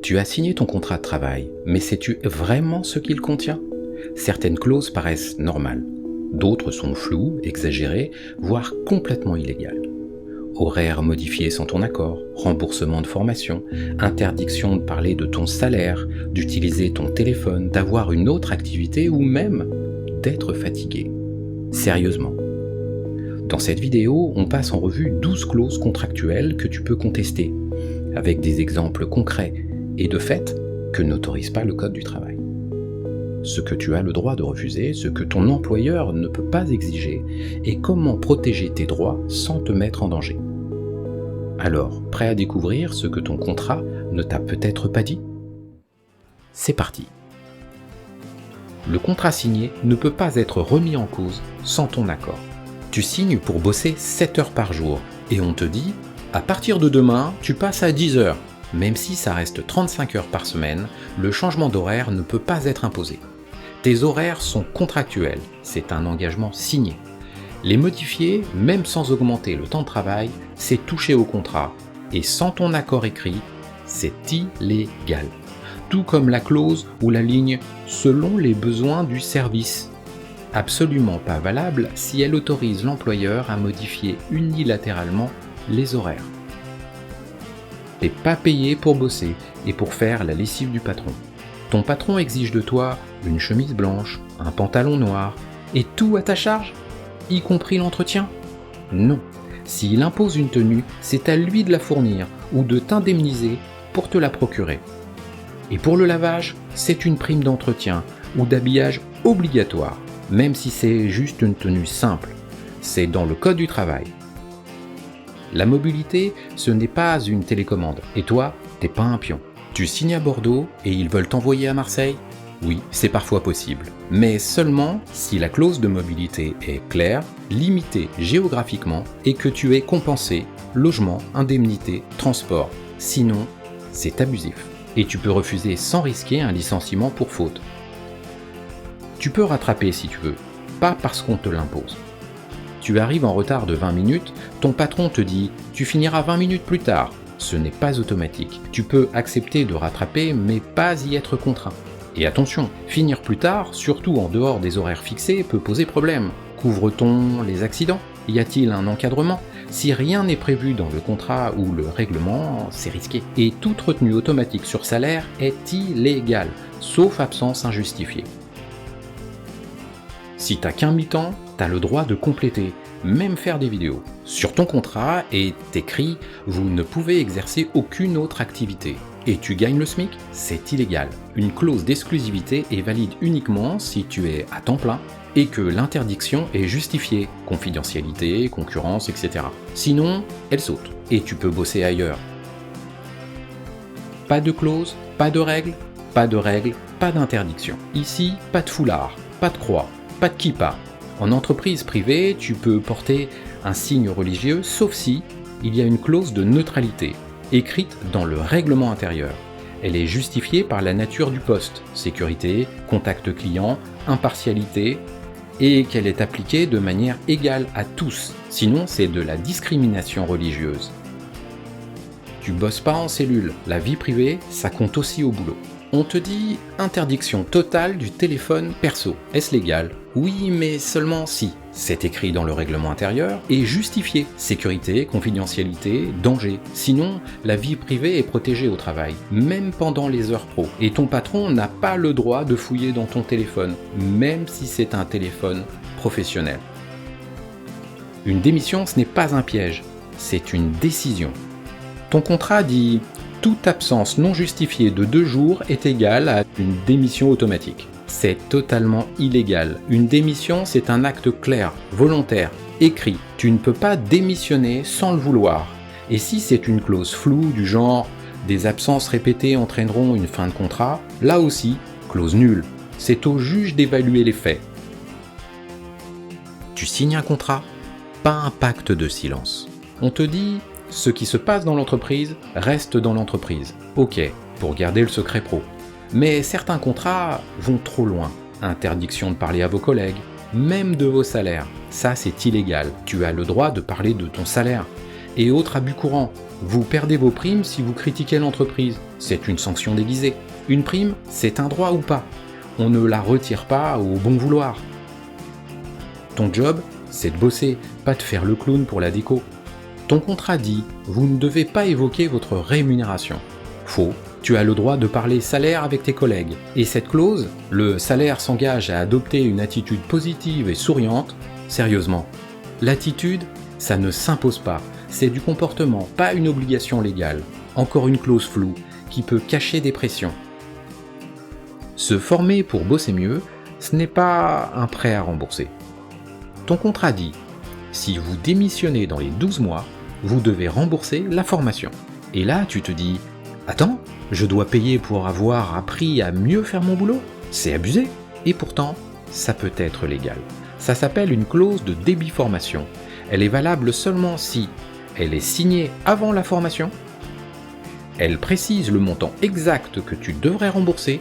Tu as signé ton contrat de travail, mais sais-tu vraiment ce qu'il contient ? Certaines clauses paraissent normales, d'autres sont floues, exagérées, voire complètement illégales. Horaires modifiés sans ton accord, remboursement de formation, interdiction de parler de ton salaire, d'utiliser ton téléphone, d'avoir une autre activité ou même d'être fatigué. Sérieusement. Dans cette vidéo, on passe en revue 12 clauses contractuelles que tu peux contester, avec des exemples concrets et de fait que n'autorise pas le Code du travail. Ce que tu as le droit de refuser, ce que ton employeur ne peut pas exiger et comment protéger tes droits sans te mettre en danger. Alors, prêt à découvrir ce que ton contrat ne t'a peut-être pas dit ? C'est parti. Le contrat signé ne peut pas être remis en cause sans ton accord. Tu signes pour bosser 7 heures par jour et on te dit « à partir de demain, tu passes à 10 heures ». Même si ça reste 35 heures par semaine, le changement d'horaire ne peut pas être imposé. Tes horaires sont contractuels, c'est un engagement signé. Les modifier, même sans augmenter le temps de travail, c'est toucher au contrat, et sans ton accord écrit, c'est illégal. Tout comme la clause ou la ligne « selon les besoins du service ». Absolument pas valable si elle autorise l'employeur à modifier unilatéralement les horaires. T'es pas payé pour bosser et pour faire la lessive du patron. Ton patron exige de toi une chemise blanche, un pantalon noir et tout à ta charge, y compris l'entretien ? Non. S'il impose une tenue, c'est à lui de la fournir ou de t'indemniser pour te la procurer. Et pour le lavage, c'est une prime d'entretien ou d'habillage obligatoire, même si c'est juste une tenue simple. C'est dans le Code du travail. La mobilité, ce n'est pas une télécommande. Et toi, t'es pas un pion. Tu signes à Bordeaux et ils veulent t'envoyer à Marseille ? Oui, c'est parfois possible. Mais seulement si la clause de mobilité est claire, limitée géographiquement et que tu es compensé, logement, indemnité, transport. Sinon, c'est abusif. Et tu peux refuser sans risquer un licenciement pour faute. Tu peux rattraper si tu veux, pas parce qu'on te l'impose. Tu arrives en retard de 20 minutes, ton patron te dit « tu finiras 20 minutes plus tard ». Ce n'est pas automatique. Tu peux accepter de rattraper, mais pas y être contraint. Et attention, finir plus tard, surtout en dehors des horaires fixés, peut poser problème. Couvre-t-on les accidents ? Y a-t-il un encadrement ? Si rien n'est prévu dans le contrat ou le règlement, c'est risqué. Et toute retenue automatique sur salaire est illégale, sauf absence injustifiée. Si t'as qu'un mi-temps, t'as le droit de compléter, même faire des vidéos. Sur ton contrat est écrit « Vous ne pouvez exercer aucune autre activité ». Et tu gagnes le SMIC ? C'est illégal. Une clause d'exclusivité est valide uniquement si tu es à temps plein et que l'interdiction est justifiée, confidentialité, concurrence, etc. Sinon, elle saute et tu peux bosser ailleurs. Pas de clause, pas de règles, pas d'interdiction. Ici, pas de foulard, pas de croix, pas de kippa. En entreprise privée, tu peux porter un signe religieux, sauf si il y a une clause de neutralité, écrite dans le règlement intérieur. Elle est justifiée par la nature du poste, sécurité, contact client, impartialité, et qu'elle est appliquée de manière égale à tous, sinon c'est de la discrimination religieuse. Tu bosses pas en cellule, la vie privée, ça compte aussi au boulot. On te dit interdiction totale du téléphone perso. Est-ce légal ? Oui, mais seulement si. C'est écrit dans le règlement intérieur et justifié. Sécurité, confidentialité, danger. Sinon, la vie privée est protégée au travail, même pendant les heures pro. Et ton patron n'a pas le droit de fouiller dans ton téléphone, même si c'est un téléphone professionnel. Une démission, ce n'est pas un piège, c'est une décision. Ton contrat dit « Toute absence non justifiée de 2 jours est égale à une démission automatique ». C'est totalement illégal. Une démission, c'est un acte clair, volontaire, écrit. Tu ne peux pas démissionner sans le vouloir. Et si c'est une clause floue du genre « Des absences répétées entraîneront une fin de contrat », là aussi, clause nulle. C'est au juge d'évaluer les faits. Tu signes un contrat, pas un pacte de silence. On te dit « Ce qui se passe dans l'entreprise reste dans l'entreprise ». Ok, pour garder le secret pro. Mais certains contrats vont trop loin. Interdiction de parler à vos collègues, même de vos salaires. Ça, c'est illégal. Tu as le droit de parler de ton salaire. Et autres abus courants, Vous perdez vos primes si vous critiquez l'entreprise. C'est une sanction déguisée. Une prime, c'est un droit ou pas. On ne la retire pas au bon vouloir. Ton job, c'est de bosser, pas de faire le clown pour la déco. Ton contrat dit, vous ne devez pas évoquer votre rémunération. Faux, tu as le droit de parler salaire avec tes collègues. Et cette clause, le salaire s'engage à adopter une attitude positive et souriante, sérieusement. L'attitude, ça ne s'impose pas, c'est du comportement, pas une obligation légale. Encore une clause floue, qui peut cacher des pressions. Se former pour bosser mieux, ce n'est pas un prêt à rembourser. Ton contrat dit, si vous démissionnez dans les 12 mois, vous devez rembourser la formation. Et là, tu te dis, attends, je dois payer pour avoir appris à mieux faire mon boulot ? C'est abusé. Et pourtant, ça peut être légal. Ça s'appelle une clause de débit formation. Elle est valable seulement si elle est signée avant la formation, elle précise le montant exact que tu devrais rembourser,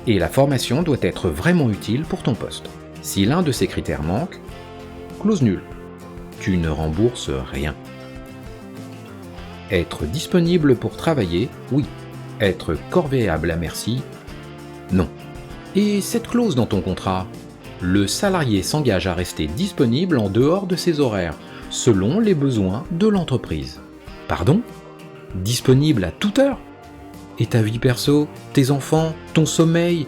et la formation doit être vraiment utile pour ton poste. Si l'un de ces critères manque, clause nulle. Tu ne rembourses rien. Être disponible pour travailler, oui. Être corvéable à merci, non. Et cette clause dans ton contrat, le salarié s'engage à rester disponible en dehors de ses horaires, selon les besoins de l'entreprise. Pardon ? Disponible à toute heure ? Et ta vie perso, tes enfants, ton sommeil,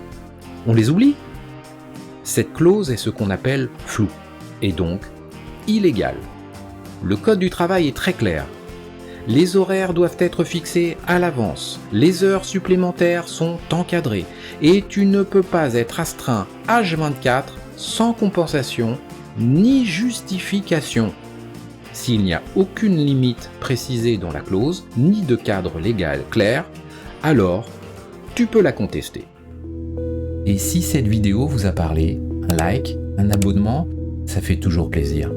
on les oublie ? Cette clause est ce qu'on appelle floue, et donc illégale. Le code du travail est très clair. Les horaires doivent être fixés à l'avance, les heures supplémentaires sont encadrées, et tu ne peux pas être astreint H24 sans compensation ni justification. S'il n'y a aucune limite précisée dans la clause, ni de cadre légal clair, alors tu peux la contester. Et si cette vidéo vous a parlé, un like, un abonnement, ça fait toujours plaisir.